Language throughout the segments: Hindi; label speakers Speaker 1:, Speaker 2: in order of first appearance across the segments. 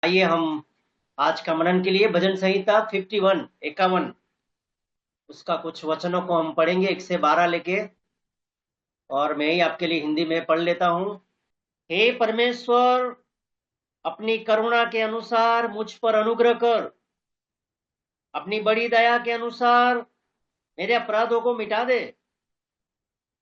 Speaker 1: आइए हम आज का मनन के लिए भजन संहिता 51 उसका कुछ वचनों को हम पढ़ेंगे 1 से 12 लेके। और मैं ही आपके लिए हिंदी में पढ़ लेता हूँ। हे परमेश्वर, अपनी करुणा के अनुसार मुझ पर अनुग्रह कर। अपनी बड़ी दया के अनुसार मेरे अपराधों को मिटा दे।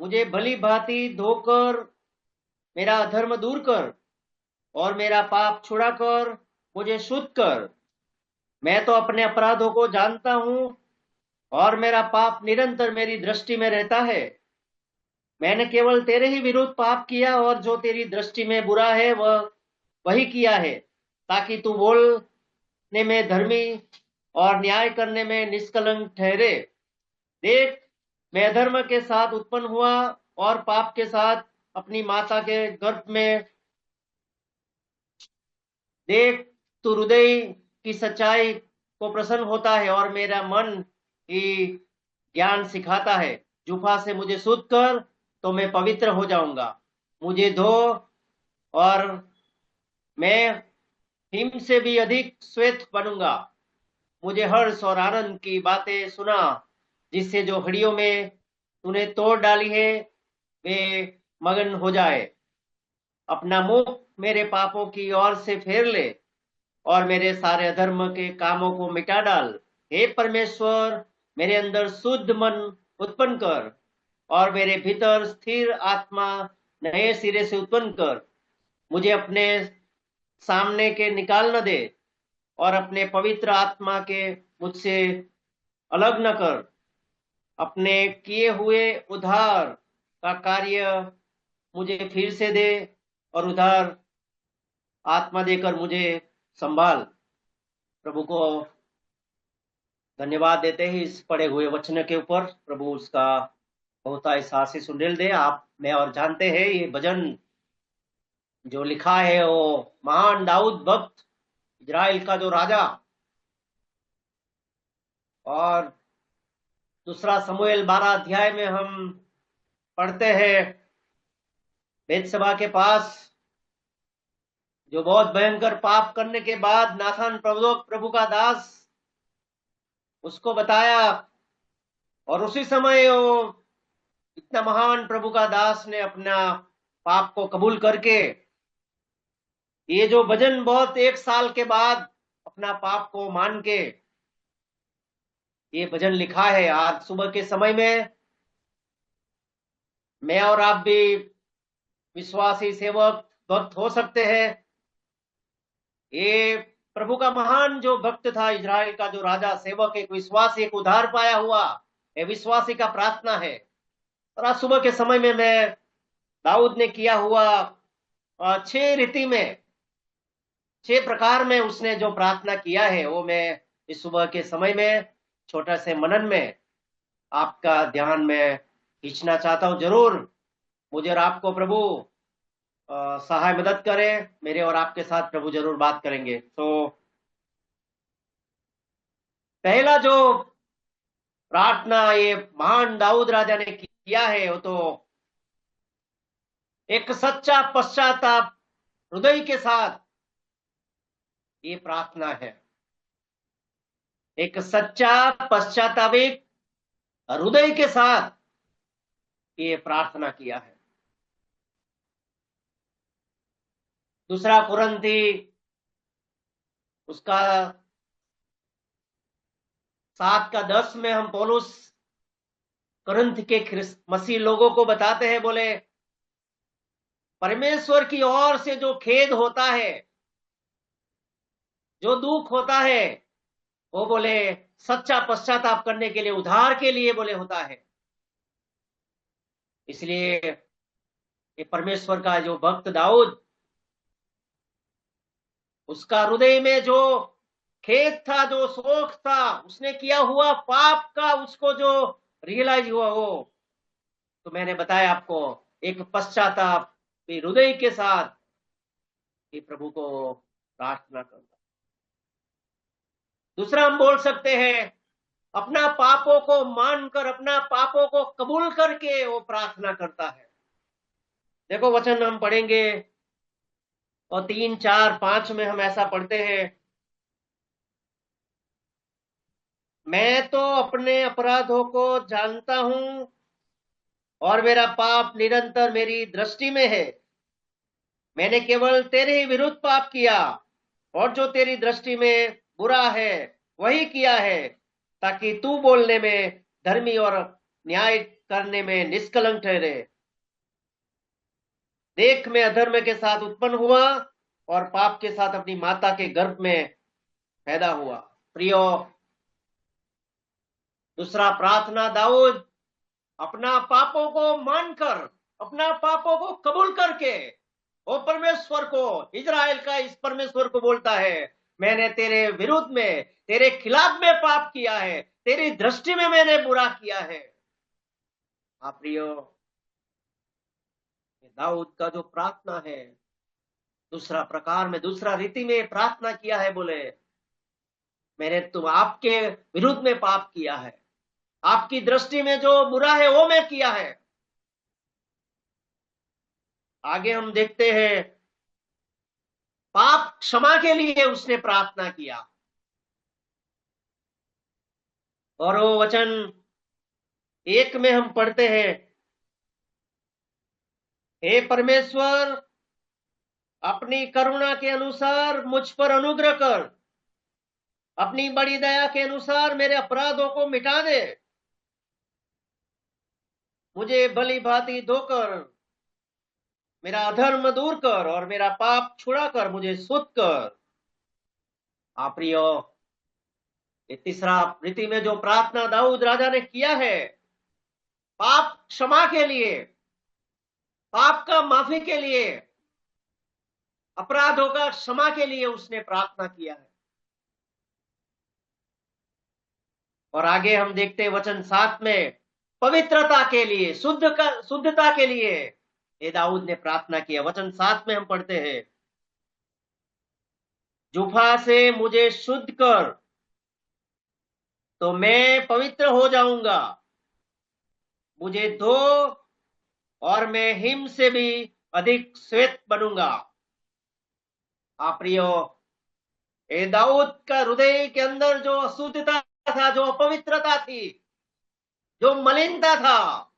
Speaker 1: मुझे भली भांति धोकर मेरा अधर्म दूर कर और मेरा पाप छुड़ा कर मुझे शुद्ध कर। मैं तो अपने अपराधों को जानता हूँ और मेरा पाप निरंतर मेरी दृष्टि में रहता है। मैंने केवल तेरे ही विरुद्ध पाप किया और जो तेरी दृष्टि में बुरा है वह वही किया है, ताकि तू बोलने में धर्मी और न्याय करने में निष्कलंक ठहरे। देख, मैं अधर्म के साथ उत्पन्न हुआ और पाप के साथ अपनी माता के गर्भ में। देख, तू हृदय की सच्चाई को प्रसन्न होता है और मेरा मन ही ज्ञान सिखाता है। जूफा से मुझे शुद्ध कर तो मैं पवित्र हो जाऊंगा। मुझे धो और मैं हिम से भी अधिक श्वेत बनूंगा। मुझे हर्ष और आनंद की बातें सुना, जिससे जो हड्डियों में तूने तोड़ डाली है वे मगन हो जाए। अपना मुख मेरे पापों की ओर से फेर ले और मेरे सारे अधर्म के कामों को मिटा डाल। हे परमेश्वर, मेरे अंदर शुद्ध मन उत्पन्न कर और मेरे भीतर स्थिर आत्मा नए सिरे से उत्पन्न कर। मुझे अपने सामने के निकाल न दे और अपने पवित्र आत्मा के मुझसे अलग न कर। अपने किए हुए उद्धार का कार्य मुझे फिर से दे और उद्धार आत्मा देकर मुझे संभाल। प्रभु को धन्यवाद देते हैं इस पढ़े हुए वचन के ऊपर। प्रभु उसका बहुत ऐसा आशीष सुंडेल दे। आप मैं और जानते हैं ये भजन जो लिखा है वो महान दाऊद भक्त, इजराइल का जो राजा। और दूसरा समूएल 12 अध्याय में हम पढ़ते हैं बेतशेबा के पास जो बहुत भयंकर पाप करने के बाद नाथान प्रभु का दास उसको बताया, और उसी समय वो इतना महान प्रभु का दास ने अपना पाप को कबूल करके ये जो भजन बहुत 1 साल के बाद अपना पाप को मान के ये भजन लिखा है। आज सुबह के समय में मैं और आप भी विश्वासी सेवक भक्त हो सकते हैं। ये प्रभु का महान जो भक्त था, इजराइल का जो राजा सेवक, एक विश्वासी, एक उद्धार पाया हुआ ये विश्वासी का प्रार्थना है। और आज सुबह के समय में मैं दाऊद ने किया हुआ 6 रीति में 6 प्रकार में उसने जो प्रार्थना किया है वो मैं इस सुबह के समय में छोटा से मनन में आपका ध्यान में खींचना चाहता हूं। जरूर मुझे और आपको प्रभु सहाय मदद करे। मेरे और आपके साथ प्रभु जरूर बात करेंगे। तो पहला जो प्रार्थना ये महान दाऊद राजा ने किया है वो तो एक सच्चा पश्चाताप हृदय के साथ ये प्रार्थना है। एक सच्चा पश्चातापित हृदय के साथ ये प्रार्थना किया है। दूसरा कुरंथी उसका 7 का 10 में हम पौलुस कुरिन्थ के मसीह लोगों को बताते हैं, बोले परमेश्वर की ओर से जो खेद होता है, जो दुख होता है, वो बोले सच्चा पश्चाताप करने के लिए, उद्धार के लिए बोले होता है। इसलिए ये परमेश्वर का जो भक्त दाऊद, उसका हृदय में जो खेद था, जो शोक था, उसने किया हुआ पाप का उसको जो रियलाइज हुआ, वो तो मैंने बताया आपको एक पश्चाताप हृदय के साथ ये प्रभु को प्रार्थना करना। दूसरा हम बोल सकते हैं अपना पापों को मानकर, अपना पापों को कबूल करके वो प्रार्थना करता है। देखो वचन हम पढ़ेंगे और 3, 4, 5 में हम ऐसा पढ़ते हैं, मैं तो अपने अपराधों को जानता हूं और मेरा पाप निरंतर मेरी दृष्टि में है। मैंने केवल तेरे ही विरुद्ध पाप किया और जो तेरी दृष्टि में बुरा है वही किया है, ताकि तू बोलने में धर्मी और न्याय करने में निष्कलंक ठहरे। देख, मैं अधर्म के साथ उत्पन्न हुआ और पाप के साथ अपनी माता के गर्भ में पैदा हुआ। प्रियो, दूसरा प्रार्थना दाऊद अपना पापों को मानकर, अपना पापों को कबूल करके वो परमेश्वर को, इजराइल का इस परमेश्वर को बोलता है, मैंने तेरे विरुद्ध में, तेरे खिलाफ में पाप किया है, तेरी दृष्टि में मैंने बुरा किया है। हाँ प्रियो, दाऊद का जो प्रार्थना है, दूसरा प्रकार में, दूसरा रीति में प्रार्थना किया है, बोले मैंने तुम आपके विरुद्ध में पाप किया है, आपकी दृष्टि में जो बुरा है वो मैं किया है। आगे हम देखते हैं, पाप क्षमा के लिए उसने प्रार्थना किया। और वो वचन 1 में हम पढ़ते हैं, हे परमेश्वर, अपनी करुणा के अनुसार मुझ पर अनुग्रह कर, अपनी बड़ी दया के अनुसार मेरे अपराधों को मिटा दे, मुझे भली भांति धोकर मेरा अधर्म दूर कर और मेरा पाप छुड़ा कर मुझे शुद्ध कर। आप प्रियो, ये तीसरा रीति में जो प्रार्थना दाऊद राजा ने किया है, पाप क्षमा के लिए, पाप का माफी के लिए, अपराधों का क्षमा के लिए उसने प्रार्थना किया है। और आगे हम देखते हैं वचन 7 में, पवित्रता के लिए, शुद्धता के लिए ये दाऊद ने प्रार्थना किया। वचन 7 में हम पढ़ते हैं, जुफा से मुझे शुद्ध कर तो मैं पवित्र हो जाऊंगा, मुझे धो और मैं हिम से भी अधिक श्वेत बनूंगा। आप प्रियो, ए दाऊद का हृदय के अंदर जो अशुद्धता था, जो अपवित्रता थी, जो मलिनता था,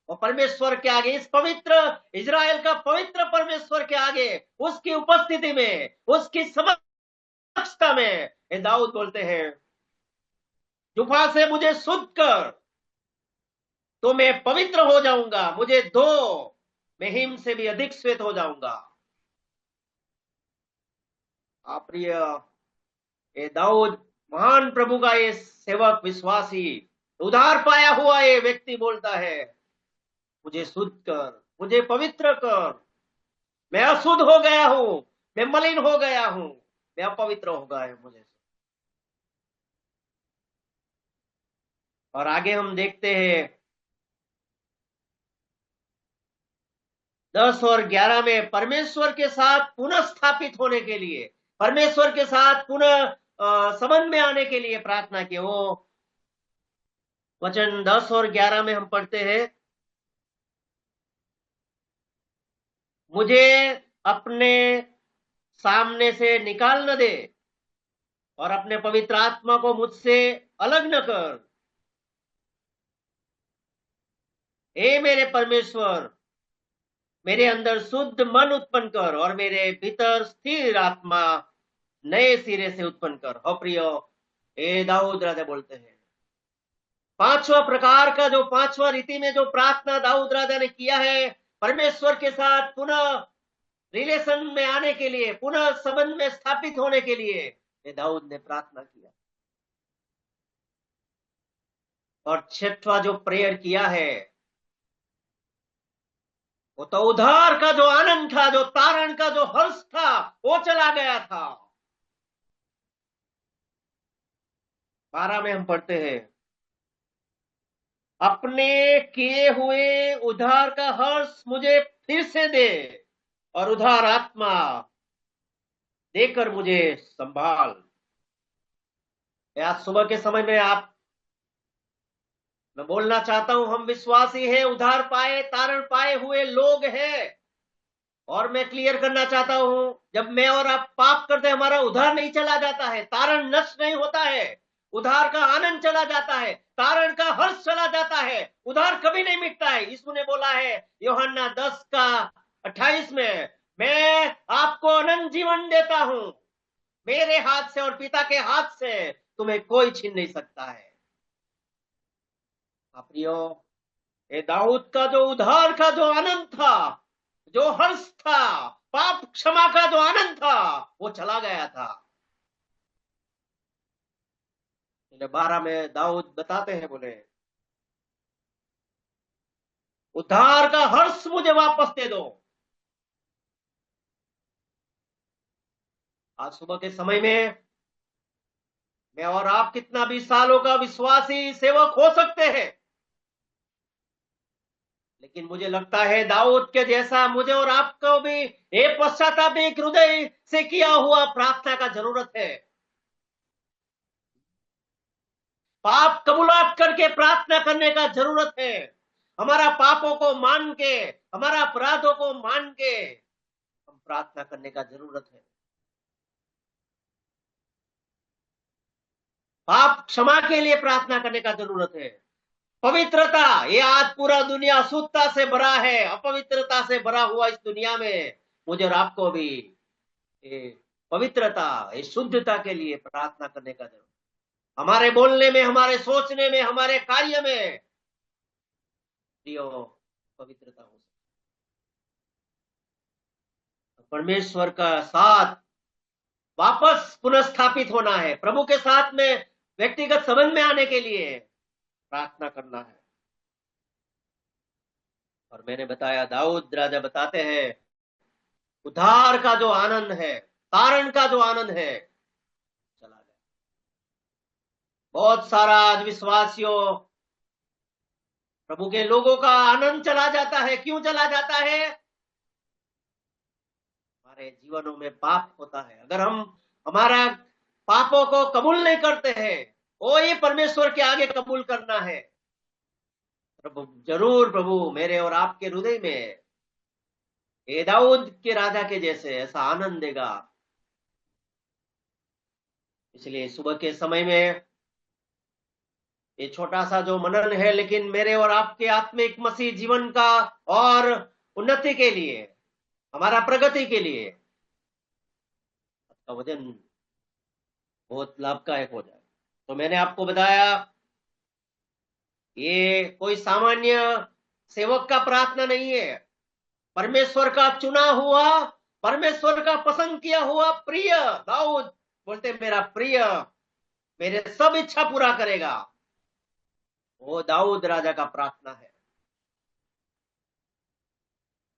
Speaker 1: वो परमेश्वर के आगे, इस पवित्र इजराइल का पवित्र परमेश्वर के आगे, उसकी उपस्थिति में, उसकी समक्षता में ये दाऊद बोलते हैं, जुफा से मुझे शुद्ध कर तो मैं पवित्र हो जाऊंगा, मुझे धो, मैं हिम से भी अधिक श्वेत हो जाऊंगा। आप प्रिय, ये दाऊद महान प्रभु का ये सेवक, विश्वासी, उधार पाया हुआ ये व्यक्ति बोलता है, मुझे शुद्ध कर, मुझे पवित्र कर, मैं अशुद्ध हो गया हूं, मैं मलिन हो गया हूं, मैं अपवित्र हो गया हूं मुझे। और आगे हम देखते हैं 10 और 11 में, परमेश्वर के साथ पुनः स्थापित होने के लिए, परमेश्वर के साथ पुनः संबंध में आने के लिए प्रार्थना की। वो वचन 10 और 11 में हम पढ़ते हैं, मुझे अपने सामने से निकाल न दे और अपने पवित्र आत्मा को मुझसे अलग न कर। हे मेरे परमेश्वर, मेरे अंदर शुद्ध मन उत्पन्न कर और मेरे भीतर स्थिर आत्मा नए सिरे से उत्पन्न कर। हो प्रियो, ए दाऊद राजा बोलते हैं, पांचवा प्रकार का, जो पांचवा रीति में जो प्रार्थना दाऊद राजा ने किया है, परमेश्वर के साथ पुनः रिलेशन में आने के लिए, पुनः संबंध में स्थापित होने के लिए ये दाऊद ने प्रार्थना किया। और छठवा जो प्रेयर किया है, वो तो उद्धार का जो आनंद था, जो तारण का जो हर्ष था, वो चला गया था। 12 में हम पढ़ते हैं, अपने किए हुए उद्धार का हर्ष मुझे फिर से दे और उद्धार आत्मा देकर मुझे संभाल। आज सुबह के समय में मैं बोलना चाहता हूं, हम विश्वासी हैं, उद्धार पाए, तारण पाए हुए लोग हैं, और मैं क्लियर करना चाहता हूं, जब मैं और आप पाप करते हैं, हमारा उद्धार नहीं चला जाता है, तारण नष्ट नहीं होता है, उद्धार का आनंद चला जाता है, तारण का हर्ष चला जाता है, उद्धार कभी नहीं मिटता है। यीशु ने बोला है यूहन्ना 10:28 में, मैं आपको अनंत जीवन देता हूं, मेरे हाथ से और पिता के हाथ से तुम्हें कोई छीन नहीं सकता है। प्रियो, ये दाऊद का जो उद्धार का जो आनंद था, जो हर्ष था, पाप क्षमा का जो आनंद था, वो चला गया था। 12 में दाऊद बताते हैं, बोले उद्धार का हर्ष मुझे वापस दे दो। आज सुबह के समय में मैं और आप कितना भी सालों का विश्वासी सेवक हो सकते हैं, लेकिन मुझे लगता है दाऊद के जैसा मुझे और आपको भी एक पश्चाताप, एक हृदय से किया हुआ प्रार्थना का जरूरत है। पाप कबूलात करके प्रार्थना करने का जरूरत है। हमारा पापों को मान के, हमारा अपराधों को मान के हम प्रार्थना करने का जरूरत है। पाप क्षमा के लिए प्रार्थना करने का जरूरत है। पवित्रता, ये आज पूरा दुनिया अशुद्धता से भरा है, अपवित्रता से भरा हुआ इस दुनिया में मुझे और आपको भी ये पवित्रता, ये शुद्धता के लिए प्रार्थना करने का जरूरत। हमारे बोलने में, हमारे सोचने में, हमारे कार्य में प्रियो पवित्रता हो सकती। परमेश्वर का साथ वापस पुनर्स्थापित होना है, प्रभु के साथ में व्यक्तिगत संबंध में आने के लिए प्रार्थना करना है। और मैंने बताया, दाऊद राजा बताते हैं उद्धार का जो आनंद है, तारण का जो आनंद है, चला गया। बहुत सारा आज विश्वासियों, प्रभु के लोगों का आनंद चला जाता है। क्यों चला जाता है? हमारे जीवनों में पाप होता है। अगर हम हमारा पापों को कबूल नहीं करते हैं, वो ये परमेश्वर के आगे कबूल करना है, प्रभु जरूर, प्रभु मेरे और आपके हृदय में ये दाऊद के राजा के जैसे ऐसा आनंद देगा। इसलिए सुबह के समय में ये छोटा सा जो मनन है, लेकिन मेरे और आपके आत्मिक मसीह जीवन का और उन्नति के लिए, हमारा प्रगति के लिए का वजन बहुत लाभदायक हो जाए। तो मैंने आपको बताया, ये कोई सामान्य सेवक का प्रार्थना नहीं है, परमेश्वर का चुना हुआ, परमेश्वर का पसंद किया हुआ प्रिय दाऊद बोलते, मेरा प्रिय मेरे सब इच्छा पूरा करेगा। वो दाऊद राजा का प्रार्थना है।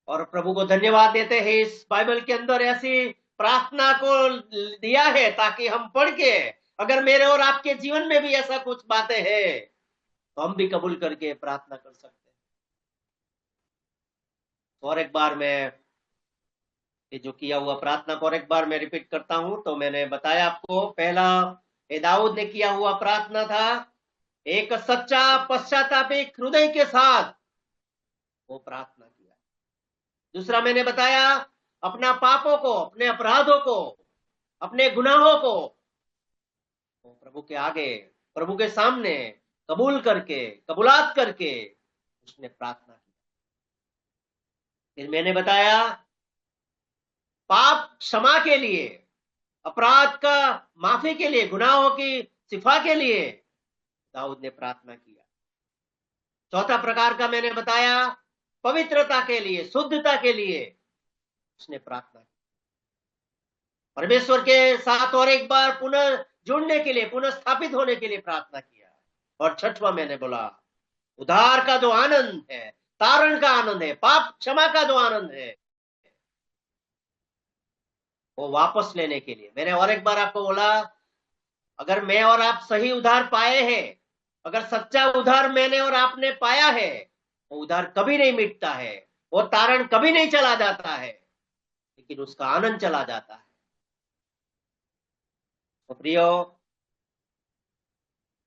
Speaker 1: और प्रभु को धन्यवाद देते हैं, इस बाइबल के अंदर ऐसी प्रार्थना को दिया है ताकि हम पढ़ के, अगर मेरे और आपके जीवन में भी ऐसा कुछ बातें हैं तो हम भी कबूल करके प्रार्थना कर सकते हैं। तो और एक बार मैं ये जो किया हुआ प्रार्थना को और एक बार मैं रिपीट करता हूं। तो मैंने बताया आपको, पहला ये दाऊद ने किया हुआ प्रार्थना था, एक सच्चा पश्चातापिक हृदय के साथ वो प्रार्थना किया। दूसरा मैंने बताया, अपना पापों को, अपने अपराधों को, अपने गुनाहों को वो प्रभु के आगे, प्रभु के सामने कबूल करके, कबूलात करके उसने प्रार्थना की। फिर मैंने बताया, पाप क्षमा के लिए, अपराध का माफी के लिए, गुनाहों की शिफा के लिए दाऊद ने प्रार्थना किया। चौथा प्रकार का मैंने बताया, पवित्रता के लिए, शुद्धता के लिए उसने प्रार्थना की, परमेश्वर के साथ और एक बार पुनः जुड़ने के लिए, पुनः स्थापित होने के लिए प्रार्थना किया। और छठवां मैंने बोला, उद्धार का जो आनंद है, तारण का आनंद है, पाप क्षमा का जो आनंद है, वो वापस लेने के लिए। मैंने और एक बार आपको बोला, अगर मैं और आप सही उद्धार पाए हैं, अगर सच्चा उद्धार मैंने और आपने पाया है, वो उद्धार कभी नहीं मिटता है, वो तारण कभी नहीं चला जाता है, लेकिन उसका आनंद चला जाता है। तो प्रियो,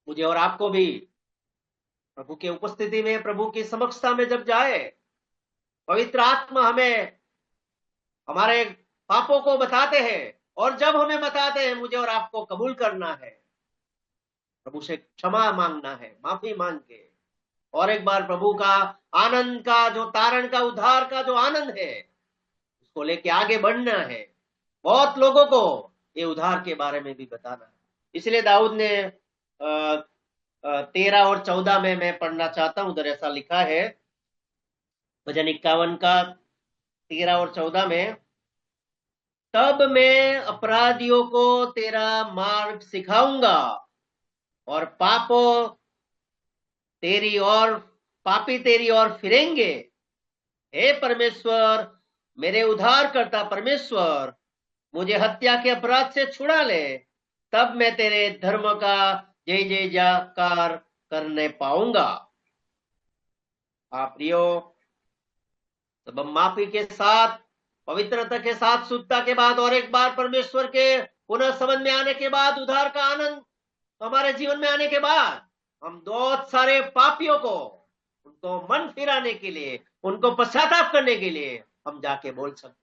Speaker 1: मुझे और आपको भी प्रभु की उपस्थिति में, प्रभु की समक्षता में जब जाए, पवित्र आत्मा हमें हमारे पापों को बताते हैं, और जब हमें बताते हैं मुझे और आपको कबूल करना है, प्रभु से क्षमा मांगना है, माफी मांग के, और एक बार प्रभु का आनंद का जो तारण का उद्धार का जो आनंद है उसको लेके आगे बढ़ना है। बहुत लोगों को ये उद्धार के बारे में भी बताना है। इसलिए दाऊद ने 13 और 14 में मैं पढ़ना चाहता हूं, उधर ऐसा लिखा है, भजन 51 का 13 और 14 में, तब मैं अपराधियों को तेरा मार्ग सिखाऊंगा और पापी तेरी ओर फिरेंगे। हे परमेश्वर, मेरे उद्धार करता परमेश्वर, मुझे हत्या के अपराध से छुड़ा ले, तब मैं तेरे धर्म का जय जय जयकार करने पाऊंगा। आप प्रियो, तब हम माफी के साथ, पवित्रता के साथ, शुद्धता के बाद, और एक बार परमेश्वर के पुनः समझ में आने के बाद, उद्धार का आनंद हमारे जीवन में आने के बाद, हम बहुत सारे पापियों को, उनको मन फिराने के लिए, उनको पश्चाताप करने के लिए हम जाके बोल सकते